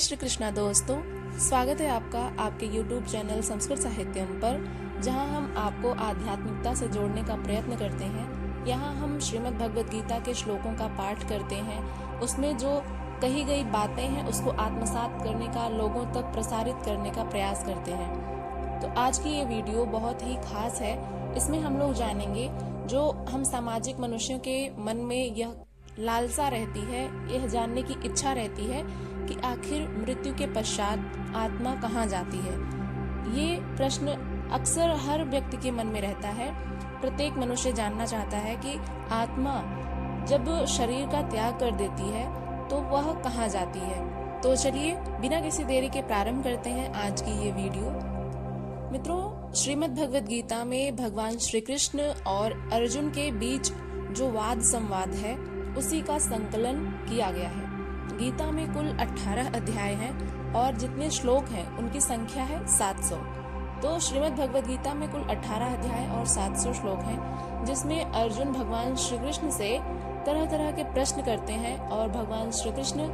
श्री कृष्णा दोस्तों, स्वागत है आपका आपके YouTube चैनल संस्कृत साहित्यम पर, जहां हम आपको आध्यात्मिकता से जोड़ने का प्रयत्न करते हैं। यहां हम श्रीमद् भगवद गीता के श्लोकों का पाठ करते हैं, उसमें जो कही गई बातें हैं उसको आत्मसात करने का, लोगों तक प्रसारित करने का प्रयास करते हैं। तो आज की ये वीडियो बहुत ही खास है। इसमें हम लोग जानेंगे जो हम सामाजिक मनुष्यों के मन में यह लालसा रहती है, यह जानने की इच्छा रहती है कि आखिर मृत्यु के पश्चात आत्मा कहाँ जाती है। ये प्रश्न अक्सर हर व्यक्ति के मन में रहता है। प्रत्येक मनुष्य जानना चाहता है कि आत्मा जब शरीर का त्याग कर देती है तो वह कहाँ जाती है। तो चलिए बिना किसी देरी के प्रारंभ करते हैं आज की ये वीडियो। मित्रों, श्रीमद् भगवद गीता में भगवान श्री कृष्ण और अर्जुन के बीच जो वाद संवाद है उसी का संकलन किया गया है। गीता में कुल 18 अध्याय हैं और जितने श्लोक हैं उनकी संख्या है 700। तो श्रीमद् भगवद गीता में कुल 18 अध्याय और 700 श्लोक हैं, जिसमें अर्जुन भगवान श्री कृष्ण से तरह तरह के प्रश्न करते हैं और भगवान श्री कृष्ण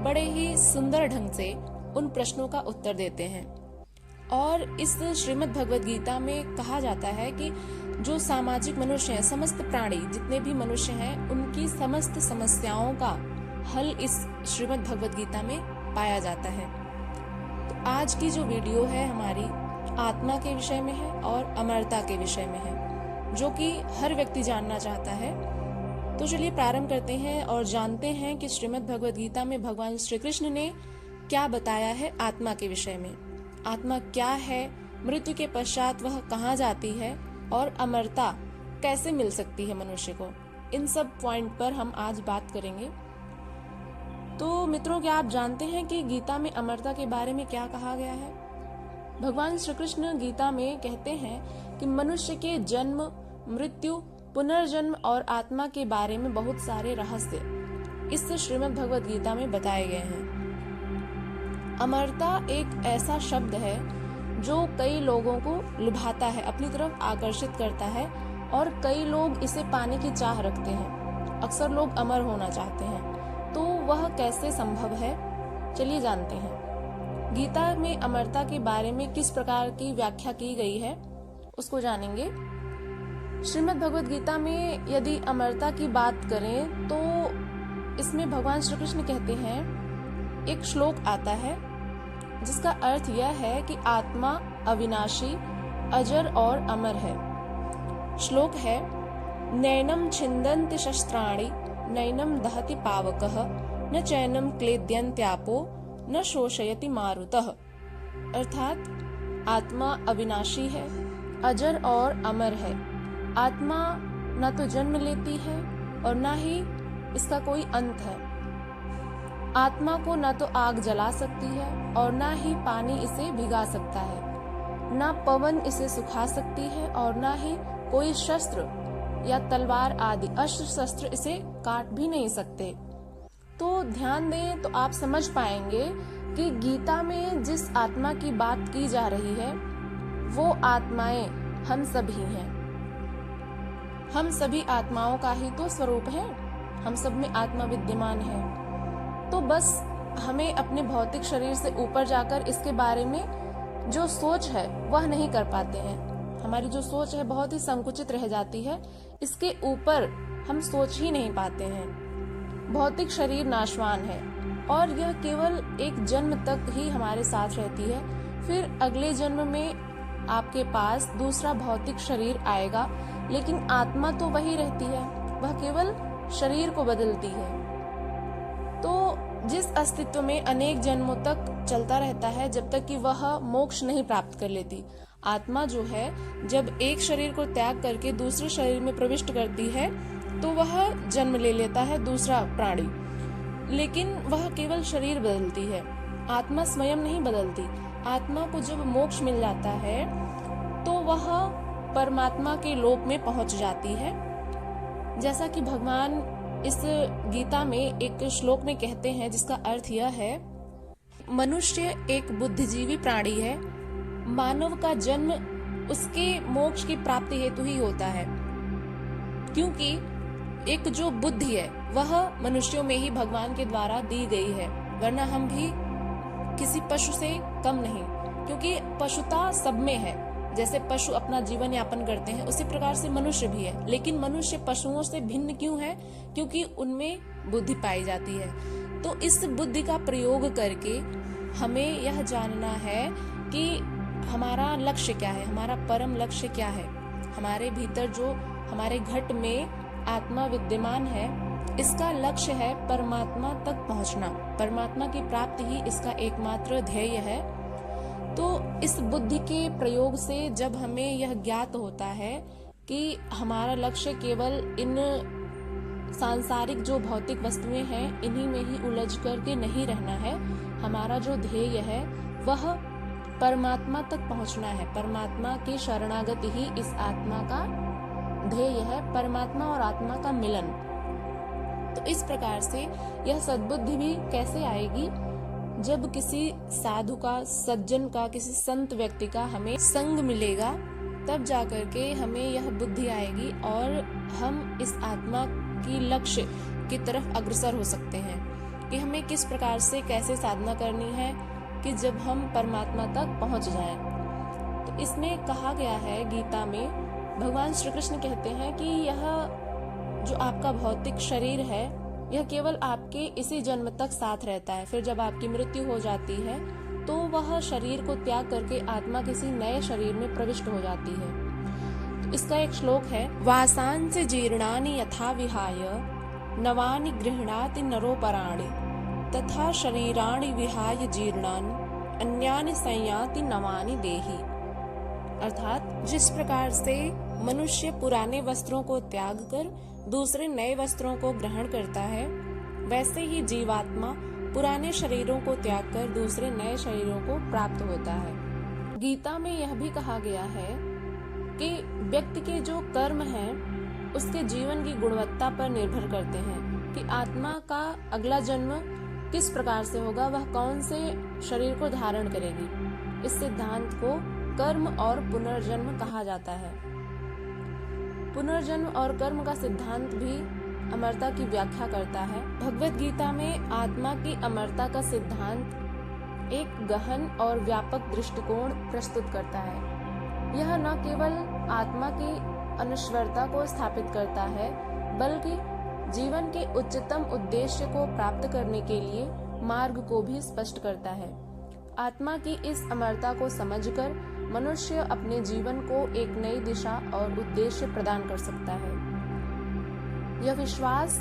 बड़े ही सुंदर ढंग से उन प्रश्नों का उत्तर देते हैं। और इस श्रीमद् भगवद गीता में कहा जाता है कि जो सामाजिक मनुष्य हैं, समस्त प्राणी जितने भी मनुष्य हैं, उनकी समस्त समस्याओं का हल इस श्रीमद् भगवद गीता में पाया जाता है। तो आज की जो वीडियो है हमारी आत्मा के विषय में है और अमरता के विषय में है, जो कि हर व्यक्ति जानना चाहता है। तो चलिए प्रारंभ करते हैं और जानते हैं कि श्रीमद् भगवद गीता में भगवान श्री कृष्ण ने क्या बताया है आत्मा के विषय में। आत्मा क्या है, मृत्यु के पश्चात वह कहाँ जाती है और अमरता कैसे मिल सकती है मनुष्य को, इन सब पॉइंट पर हम आज बात करेंगे। तो मित्रों, क्या आप जानते हैं कि गीता में अमरता के बारे में क्या कहा गया है? भगवान श्री कृष्ण गीता में कहते हैं कि मनुष्य के जन्म, मृत्यु, पुनर्जन्म और आत्मा के बारे में बहुत सारे रहस्य इस श्रीमद् भगवद गीता में बताए गए हैं। अमरता एक ऐसा शब्द है जो कई लोगों को लुभाता है, अपनी तरफ आकर्षित करता है और कई लोग इसे पाने की चाह रखते हैं। अक्सर लोग अमर होना चाहते हैं। तो वह कैसे संभव है, चलिए जानते हैं। गीता में अमरता के बारे में किस प्रकार की व्याख्या की गई है उसको जानेंगे। श्रीमद् भगवद गीता में यदि अमरता की बात करें तो इसमें भगवान श्री कृष्ण कहते हैं, एक श्लोक आता है जिसका अर्थ यह है कि आत्मा अविनाशी, अजर और अमर है। श्लोक है, नैनम छिन्दन्ति शस्त्राणि नैनम दहति पावकः न चैनम क्लेद्यन्त्यापो न शोषयति मारुतः। अर्थात आत्मा अविनाशी है, अजर और अमर है। आत्मा न तो जन्म लेती है और न ही इसका कोई अंत है। आत्मा को न तो आग जला सकती है और न ही पानी इसे भिगा सकता है। न पवन इसे सुखा सकती है और न ही कोई शस्त्र या तलवार आदि अस्त्र शस्त्र इसे काट भी नहीं सकते। तो ध्यान दें तो आप समझ पाएंगे कि गीता में जिस आत्मा की बात की जा रही है वो आत्माएं हम सभी हैं। हम सभी आत्माओं का ही तो स्वरूप है, हम सब में आत्मा विद्यमान है। तो बस हमें अपने भौतिक शरीर से ऊपर जाकर इसके बारे में जो सोच है वह नहीं कर पाते हैं। हमारी जो सोच है बहुत ही संकुचित रह जाती है, इसके ऊपर हम सोच ही नहीं पाते हैं। भौतिक शरीर नाशवान है और यह केवल एक जन्म तक ही हमारे साथ रहती है। फिर अगले जन्म में आपके पास दूसरा भौतिक शरीर आएगा, लेकिन आत्मा तो वही रहती है, वह केवल शरीर को बदलती है। तो जिस अस्तित्व में अनेक जन्मों तक चलता रहता है जब तक कि वह मोक्ष नहीं प्राप्त कर लेती। आत्मा जो है जब एक शरीर को त्याग करके दूसरे शरीर में प्रविष्ट करती है तो वह जन्म ले लेता है दूसरा प्राणी, लेकिन वह केवल शरीर बदलती है, आत्मा स्वयं नहीं बदलती। आत्मा को जब मोक्ष मिल जाता है तो वह परमात्मा के लोक में पहुंच जाती है। जैसा कि भगवान इस गीता में एक श्लोक में कहते हैं, जिसका अर्थ यह है, मनुष्य एक बुद्धिजीवी प्राणी है, मानव का जन्म उसके मोक्ष की प्राप्ति हेतु ही होता है, क्योंकि एक जो बुद्धि है वह मनुष्यों में ही भगवान के द्वारा दी गई है, वरना हम भी किसी पशु से कम नहीं, क्योंकि पशुता सब में है। जैसे पशु अपना जीवन यापन करते हैं, उसी प्रकार से मनुष्य भी है। लेकिन मनुष्य पशुओं से भिन्न क्यों है? क्योंकि उनमें बुद्धि पाई जाती है। तो इस बुद्धि का प्रयोग करके हमें यह जानना है कि हमारा लक्ष्य क्या है, हमारा परम लक्ष्य क्या है। हमारे भीतर जो हमारे घट में आत्मा विद्यमान है, इसका लक्ष्य है परमात्मा तक पहुंचना। परमात्मा की प्राप्ति ही इसका एकमात्र ध्येय है। तो इस बुद्धि के प्रयोग से जब हमें यह ज्ञात होता है कि हमारा लक्ष्य केवल इन सांसारिक जो भौतिक वस्तुएं हैं, इन्हीं में ही उलझ करके नहीं रहना है, हमारा जो ध्येय है वह परमात्मा तक पहुंचना है। परमात्मा की शरणागति ही इस आत्मा का ध्येय है, परमात्मा और आत्मा का मिलन। तो इस प्रकार से यह सद्बुद्धि भी कैसे आएगी? जब किसी साधु का, सज्जन का, किसी संत व्यक्ति का हमें संग मिलेगा, तब जाकर के हमें यह बुद्धि आएगी और हम इस आत्मा की लक्ष्य की तरफ अग्रसर हो सकते हैं कि हमें किस प्रकार से कैसे साधना करनी है कि जब हम परमात्मा तक पहुंच जाएं। तो इसमें कहा गया है गीता में, भगवान श्री कृष्ण कहते हैं कि यह जो आपका भौतिक शरीर है, यह केवल आपके इसी जन्म तक साथ रहता है। फिर जब आपकी मृत्यु हो जाती है तो वह शरीर को त्याग करके आत्मा किसी नए शरीर में प्रविष्ट हो जाती है। तो इसका एक श्लोक है, वासांस जीर्णानि यथा विहाय नवानि गृह्णाति नरोपराणि तथा शरीराणि विहाय जीर्णानि अन्यानि संयाति नवानि देहि। अर्थात जिस प्रकार से मनुष्य पुराने वस्त्रों को त्याग कर दूसरे नए वस्त्रों को ग्रहण करता है, वैसे ही जीवात्मा पुराने शरीरों को त्याग कर दूसरे नए शरीरों को प्राप्त होता है। गीता में यह भी कहा गया है कि व्यक्ति के जो कर्म हैं, उसके जीवन की गुणवत्ता पर निर्भर करते हैं कि आत्मा का अगला जन्म किस प्रकार से होगा, वह कौन से शरीर को धारण करेगी। इस सिद्धांत को कर्म और पुनर्जन्म कहा जाता है। पुनर्जन्म और कर्म का सिद्धांत भी अमरता की व्याख्या करता है। भगवत गीता में आत्मा की अमरता का सिद्धांत एक गहन और व्यापक दृष्टिकोण प्रस्तुत करता है। यह न केवल आत्मा की अनश्वरता को स्थापित करता है, बल्कि जीवन के उच्चतम उद्देश्य को प्राप्त करने के लिए मार्ग को भी स्पष्ट करता है। आत्मा की इस अमरता को समझकर मनुष्य अपने जीवन को एक नई दिशा और उद्देश्य प्रदान कर सकता है। यह विश्वास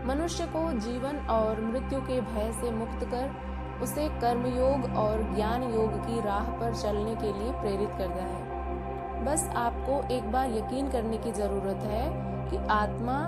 मनुष्य को जीवन और मृत्यु के भय से मुक्त कर उसे कर्मयोग और ज्ञान योग की राह पर चलने के लिए प्रेरित करता है। बस आपको एक बार यकीन करने की जरूरत है कि आत्मा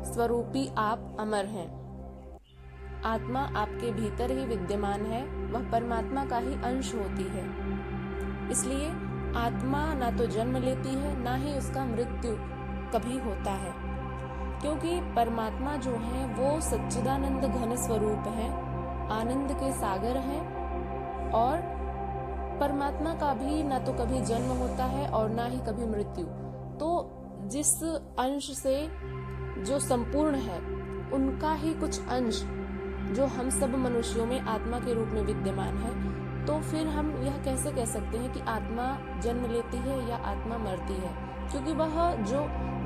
स्वरूपी आप अमर हैं। आत्मा आपके भीतर ही विद्यमान है, वह परमात्मा का ही अंश होती है। इसलिए आत्मा ना तो जन्म लेती है, ना ही उसका मृत्यु कभी होता है, क्योंकि परमात्मा जो है वो सच्चिदानंद घन स्वरूप है, आनंद के सागर हैं। और परमात्मा का भी ना तो कभी जन्म होता है और ना ही कभी मृत्यु। तो जिस अंश से जो संपूर्ण है, उनका ही कुछ अंश जो हम सब मनुष्यों में आत्मा के रूप में विद्यमान है। तो फिर हम यह कैसे कह सकते हैं कि आत्मा जन्म लेती है या आत्मा मरती है? क्योंकि वह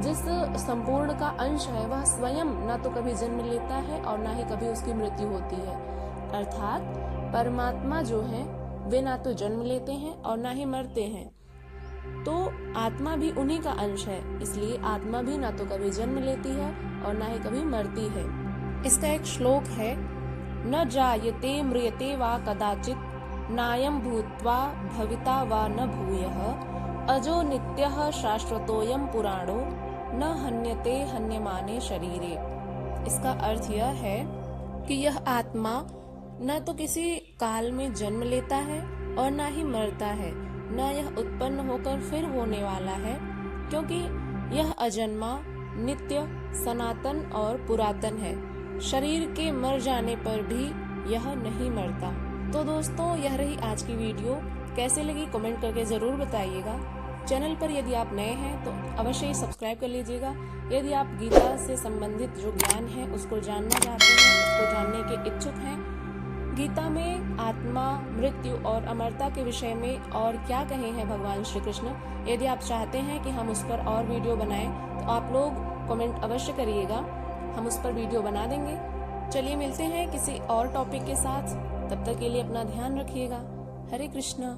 जिस संपूर्ण का अंश है, वह स्वयं ना तो कभी जन्म लेता है और ना ही कभी उसकी मृत्यु होती है। अर्थात परमात्मा जो है वे ना तो जन्म लेते हैं और ना ही मरते हैं। तो आत्मा भी उन्हीं का अंश है, इसलिए आत्मा भी ना तो कभी जन्म लेती है और ना ही कभी मरती है। इसका एक श्लोक है, न जायते म्रियते वा कदाचित नायं भूत्वा भविता वा न भूयः अजो नित्यः शाश्वतोऽयं पुराणो न हन्यते हन्यमाने शरीरे। इसका अर्थ यह है कि यह आत्मा न तो किसी काल में जन्म लेता है और न ही मरता है, न यह उत्पन्न होकर फिर होने वाला है, क्योंकि यह अजन्मा, नित्य, सनातन और पुरातन है। शरीर के मर जाने पर भी यह नहीं मरता। तो दोस्तों, यह रही आज की वीडियो। कैसे लगी कमेंट करके जरूर बताइएगा। चैनल पर यदि आप नए हैं तो अवश्य ही सब्सक्राइब कर लीजिएगा। यदि आप गीता से संबंधित जो ज्ञान है उसको जानना चाहते हैं, उसको जानने के इच्छुक हैं, गीता में आत्मा, मृत्यु और अमरता के विषय में और क्या कहे हैं भगवान श्री कृष्ण। यदि आप चाहते हैं कि हम उस पर और वीडियो बनाएं तो आप लोग कमेंट अवश्य करिएगा, हम उस पर वीडियो बना देंगे। चलिए मिलते हैं किसी और टॉपिक के साथ, तब तक के लिए अपना ध्यान रखिएगा। हरे कृष्णा।